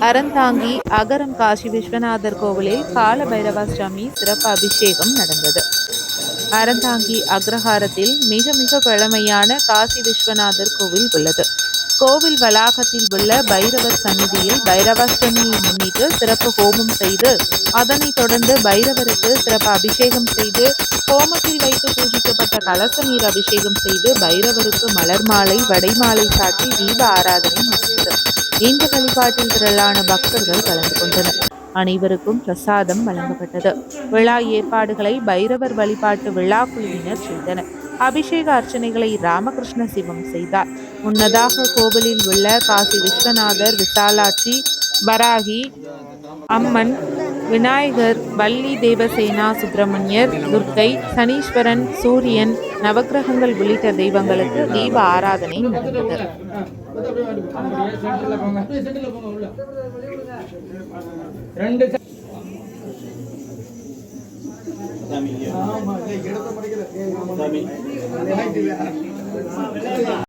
அறந்தாங்கி அகரம் காசி விஸ்வநாதர் கோவிலில் கால பைரவாஷ்டமி சிறப்பு அபிஷேகம் நடந்தது. அறந்தாங்கி அக்ரஹாரத்தில் மிக மிக பழமையான காசி விஸ்வநாதர் கோவில் உள்ளது. கோவில் வளாகத்தில் உள்ள பைரவர் சந்நிதியில் பைரவாஷ்டமியை முன்னிட்டு சிறப்பு ஹோமம் செய்து, அதனைத் தொடர்ந்து பைரவருக்கு சிறப்பு அபிஷேகம் செய்து, ஹோமத்தில் வைத்து பூஜிக்கப்பட்ட கலச நீர் அபிஷேகம் செய்து, பைரவருக்கு மலர் மாலை வடைமாலை சாட்டி தீப ஆராதனை நடந்தது. இந்த வழிபாட்டில் திரளான பக்தர்கள் கலந்து கொண்டனர். அனைவருக்கும் பிரசாதம் வழங்கப்பட்டது. விழா ஏற்பாடுகளை பைரவர் வழிபாட்டு விழா குழுவினர் செய்தனர். அபிஷேக அர்ச்சனைகளை ராமகிருஷ்ண சிவம் செய்தார். முன்னதாக கோவிலில் உள்ள காசி விஸ்வநாதர், விசாலாட்சி, வராகி அம்மன், விநாயகர், வள்ளி தேவசேனா, சுப்பிரமணியர், துர்க்கை, சனீஸ்வரன், சூரியன், நவக்கிரகங்கள் உள்ளிட்ட தெய்வங்களுக்கு தீப ஆராதனை நடந்தது.